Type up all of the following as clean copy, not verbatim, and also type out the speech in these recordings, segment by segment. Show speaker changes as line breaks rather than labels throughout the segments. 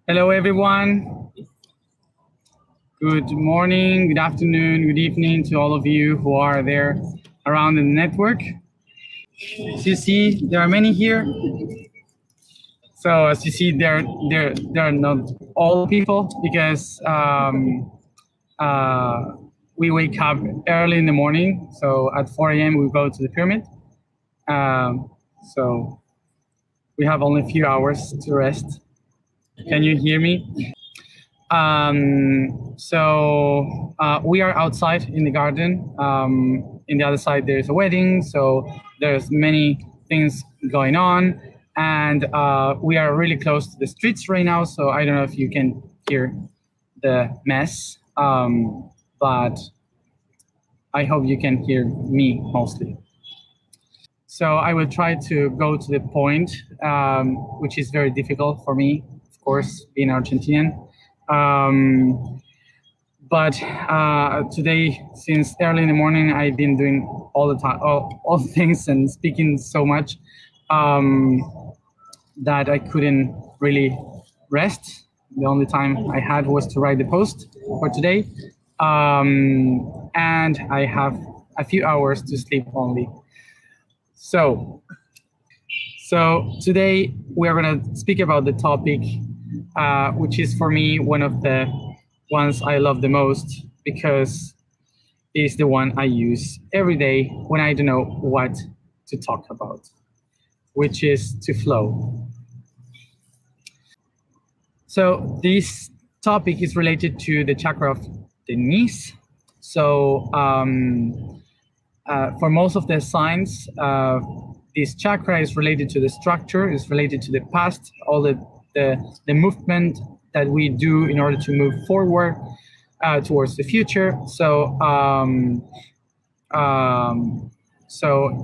Hello, everyone. Good morning, good afternoon, good evening to all of you who are there around the network. As you see, there are many here. So as you see, there are not all people because we wake up early in the morning. So at 4 a.m. we go to the pyramid. So we have only a few hours to rest. Can you hear me? We are outside in the garden. In the other side, there's a wedding, so there's many things going on, and we are really close to the streets right now. So I don't know if you can hear the mess, but I hope you can hear me mostly. So I will try to go to the point, which is very difficult for me, of course, being Argentinian. But today, since early in the morning, I've been doing all the time, all things and speaking so much that I couldn't really rest. The only time I had was to write the post for today. And I have a few hours to sleep only. So today we are going to speak about the topic, which is for me one of the ones I love the most because it's the one I use every day when I don't know what to talk about, which is to flow. So this topic is related to the chakra of the knees. So for most of the signs, this chakra is related to the structure, is related to the past, all the movement that we do in order to move forward towards the future. So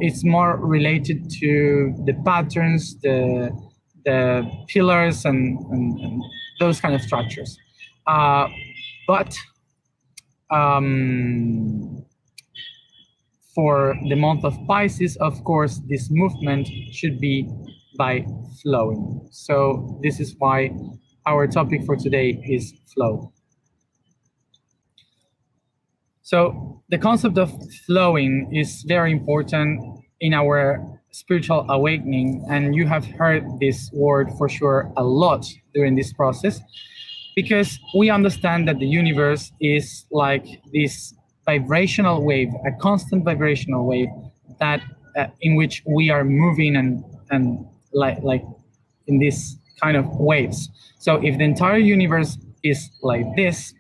it's more related to the patterns, the pillars, and those kind of structures. But for the month of Pisces, of course, this movement should be by flowing. So this is why our topic for today is flow. So the concept of flowing is very important in our spiritual awakening, and you have heard this word for sure a lot during this process, because we understand that the universe is like this vibrational wave, a constant vibrational wave that in which we are moving and like in this kind of waves. So if the entire universe is like this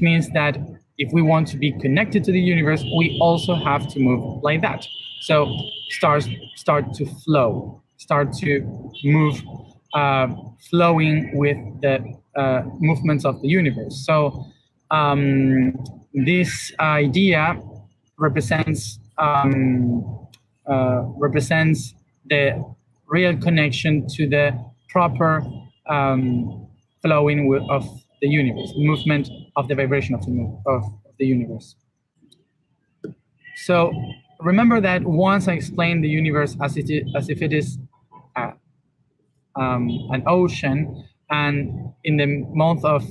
means that if we want to be connected to the universe, we also have to move like that. So start to flow, start to move, flowing with the movements of the universe. So this idea represents the real connection to the proper flowing of the universe, movement of the vibration of the universe. So remember that once I explained the universe as if it is an ocean, and in the month of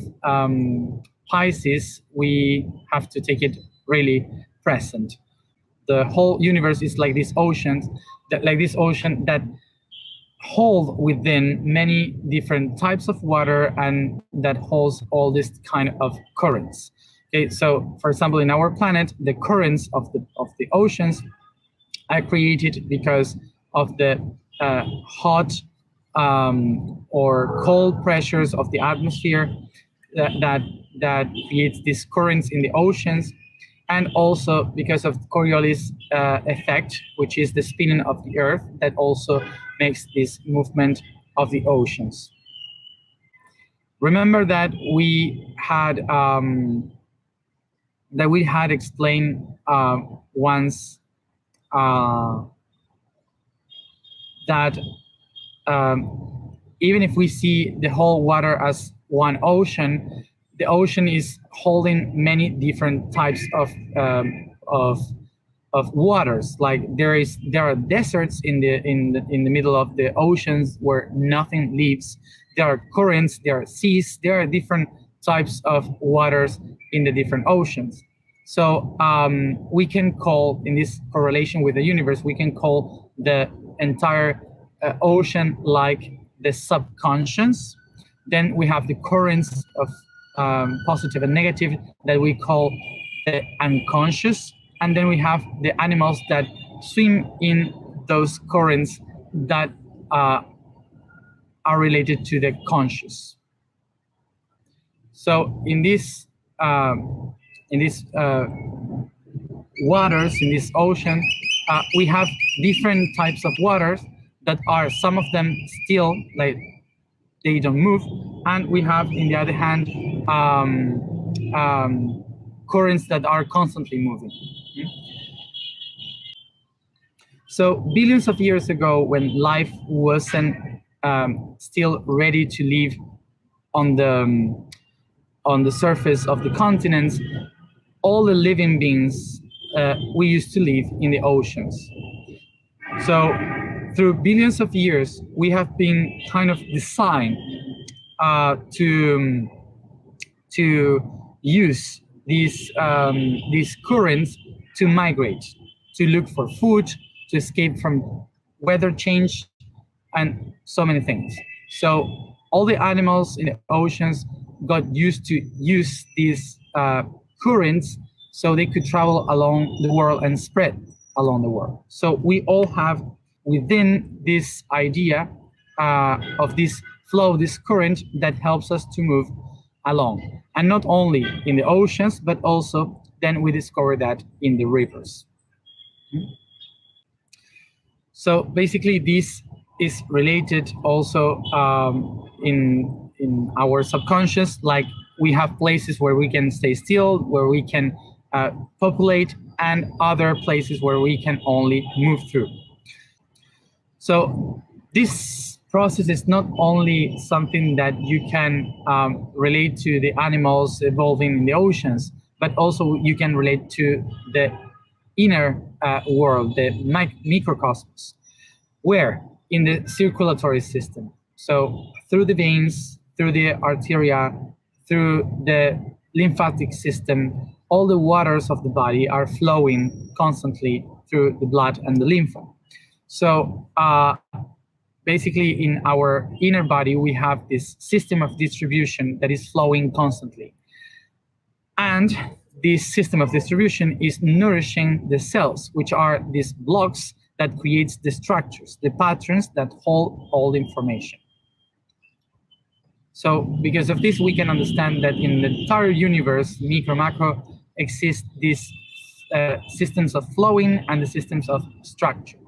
Pisces, we have to take it really present. The whole universe is like this ocean, that hold within many different types of water, and that holds all this kind of currents. Okay, so for example, in our planet, the currents of the oceans are created because of the hot or cold pressures of the atmosphere that creates these currents in the oceans, and also because of Coriolis effect, which is the spinning of the Earth, that also makes this movement of the oceans. Remember that we had explained once that even if we see the whole water as one ocean, the ocean is holding many different types of waters. Like there are deserts in the middle of the oceans where nothing lives. there are currents, there are seas, there are different types of waters in the different oceans. So we can call, in this correlation with the universe, we can call the entire ocean like the subconscious. Then we have the currents of positive and negative that we call the unconscious. And then we have the animals that swim in those currents that are related to the conscious. So in this waters, in this ocean, we have different types of waters that are, some of them still, like, they don't move, and we have, in the other hand, currents that are constantly moving. So billions of years ago, when life wasn't still ready to live on the surface of the continents, all the living beings, we used to live in the oceans. So through billions of years, we have been kind of designed to use these currents to migrate, to look for food, to escape from weather change, and so many things. So all the animals in the oceans got used to use these currents so they could travel along the world and spread along the world. So we all have within this idea of this flow, this current that helps us to move along. And not only in the oceans, but also then we discover that in the rivers. So basically this is related also in our subconscious, like we have places where we can stay still, where we can populate, and other places where we can only move through. So this process is not only something that you can relate to the animals evolving in the oceans, but also you can relate to the inner world, the microcosmos, where in the circulatory system. So through the veins, through the arteria, through the lymphatic system, all the waters of the body are flowing constantly through the blood and the lymph. So basically in our inner body, we have this system of distribution that is flowing constantly. And this system of distribution is nourishing the cells, which are these blocks that creates the structures, the patterns that hold all the information. So because of this, we can understand that in the entire universe, micro, macro, exist these systems of flowing and the systems of structure.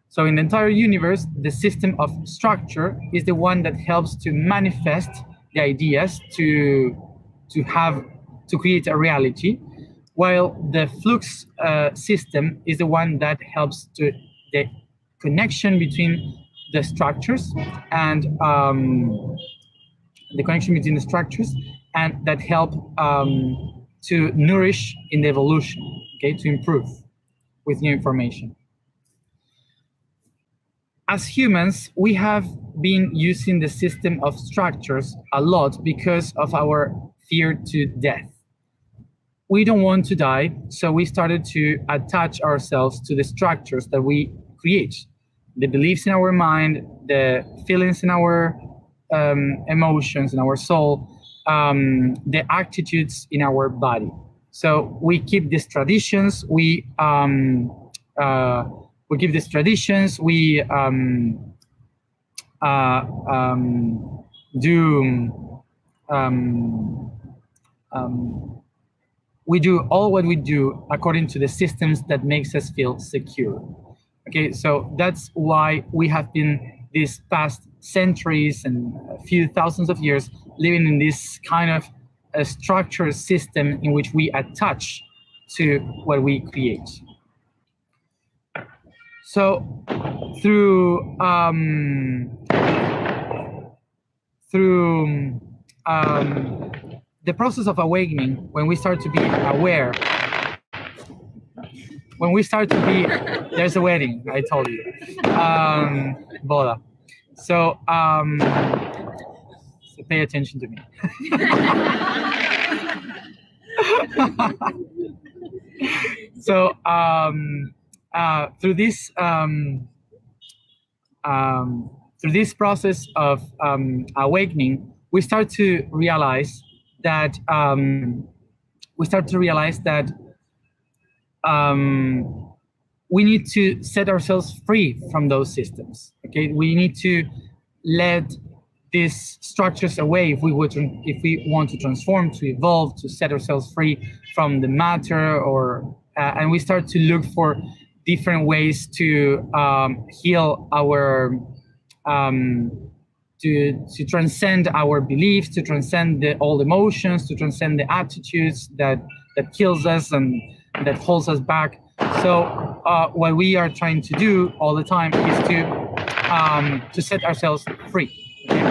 So in the entire universe, the system of structure is the one that helps to manifest the ideas to create a reality, while the flux system is the one that helps to the connection between the structures and that help to nourish in the evolution, okay, to improve with new information. As humans, we have been using the system of structures a lot because of our fear to death. We don't want to die, so we started to attach ourselves to the structures that we create, the beliefs in our mind, the feelings in our emotions, in our soul, the attitudes in our body. So we keep these traditions, we keep these traditions, we do all what we do according to the systems that makes us feel secure. Okay, so that's why we have been these past centuries and a few thousands of years living in this kind of a structured system in which we attach to what we create. So through the process of awakening, when we start to be aware, there's a wedding, I told you, boda. So, so pay attention to me. So through this process of awakening, we start to realize that we need to set ourselves free from those systems. Okay, we need to let these structures away if we want to transform, to evolve, to set ourselves free from the matter, or and we start to look for different ways to heal our to transcend our beliefs, to transcend all emotions, to transcend the attitudes that kills us and that holds us back. So what we are trying to do all the time is to set ourselves free. Okay?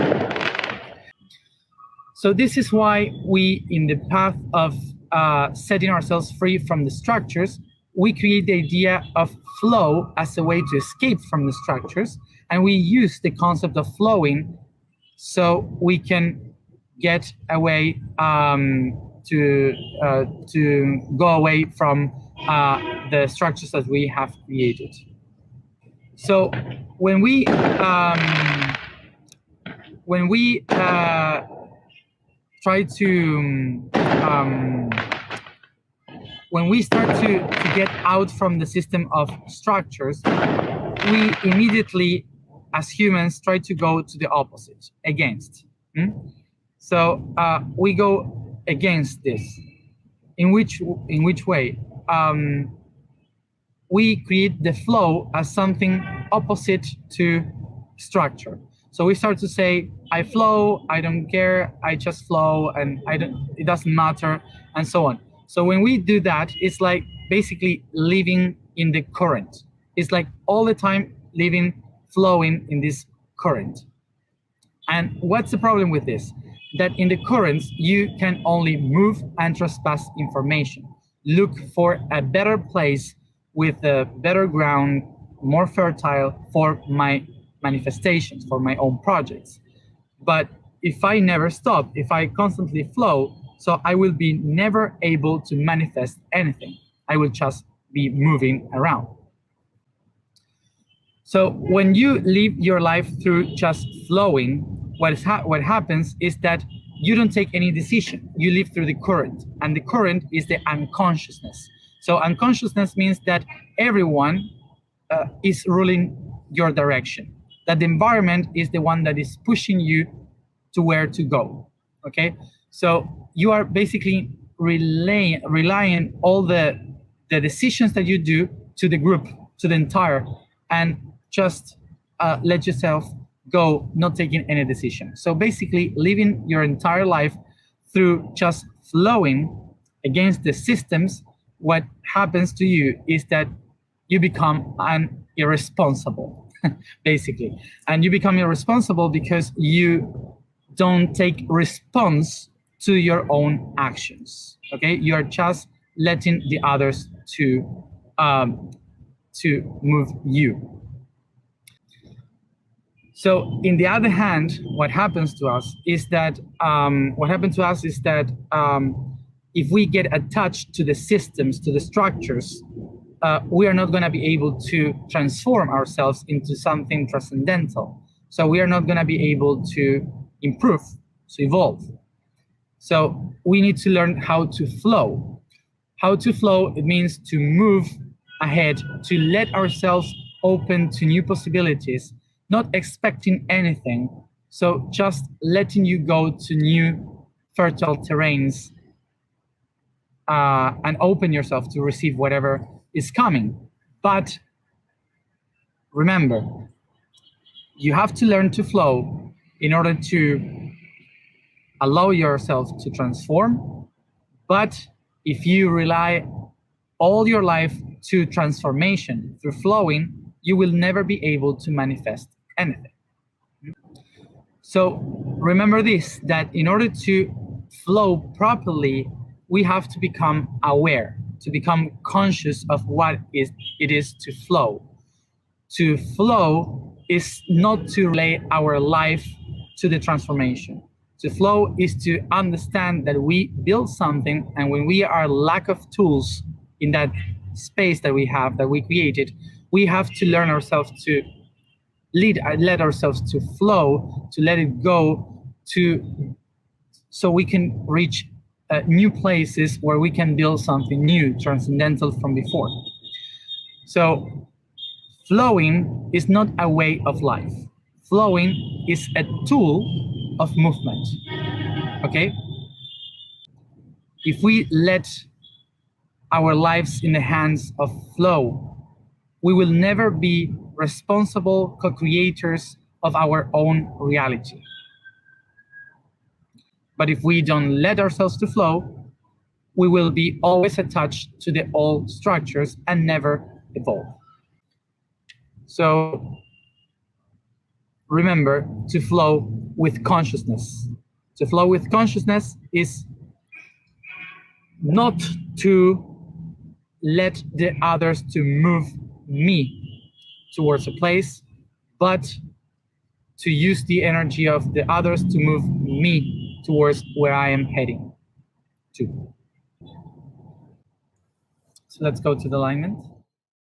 So this is why we, in the path of setting ourselves free from the structures, we create the idea of flow as a way to escape from the structures, and we use the concept of flowing so we can get away to go away from the structures that we have created. So when we try to when we start to get out from the system of structures, we immediately, as humans, try to go to the opposite, against. So we go against this. In which way? We create the flow as something opposite to structure. So we start to say, I flow, I don't care, I just flow, and it doesn't matter, and so on. So when we do that, it's like basically living in the current. It's like all the time flowing in this current. And what's the problem with this? That in the currents, you can only move and trespass information. Look for a better place with a better ground, more fertile for my manifestations, for my own projects. But if I never stop, if I constantly flow, so I will be never able to manifest anything. I will just be moving around. So when you live your life through just flowing, what happens is that you don't take any decision. You live through the current, and the current is the unconsciousness. So unconsciousness means that everyone is ruling your direction, that the environment is the one that is pushing you to where to go. Okay, so you are basically relying all the decisions that you do to the group, to the entire, and just let yourself go, not taking any decision. So basically living your entire life through just flowing against the systems, what happens to you is that you become an irresponsible, basically. And you become irresponsible because you don't take response to your own actions. Okay, you are just letting the others to move you. So, in the other hand, what happens to us is that if we get attached to the systems, to the structures, we are not going to be able to transform ourselves into something transcendental. So we are not going to be able to improve, to evolve. So we need to learn how to flow. How to flow, it means to move ahead, to let ourselves open to new possibilities, not expecting anything. So just letting you go to new fertile terrains and open yourself to receive whatever is coming. But remember, you have to learn to flow in order to allow yourself to transform. But if you rely all your life to transformation through flowing, you will never be able to manifest anything. So remember this, that in order to flow properly, we have to become aware, to become conscious of what it is to flow. To flow is not to relate our life to the transformation. To flow is to understand that we build something, and when we are lack of tools in that space that we have, that we created, we have to learn ourselves to let ourselves to flow, to let it go, so we can reach new places where we can build something new, transcendental from before. So flowing is not a way of life. Flowing is a tool of movement, okay? If we let our lives in the hands of flow, we will never be responsible co-creators of our own reality. But if we don't let ourselves to flow, we will be always attached to the old structures and never evolve. So remember to flow with consciousness. To flow with consciousness is not to let the others to move me towards a place, but to use the energy of the others to move me towards where I am heading to. So let's go to the alignment.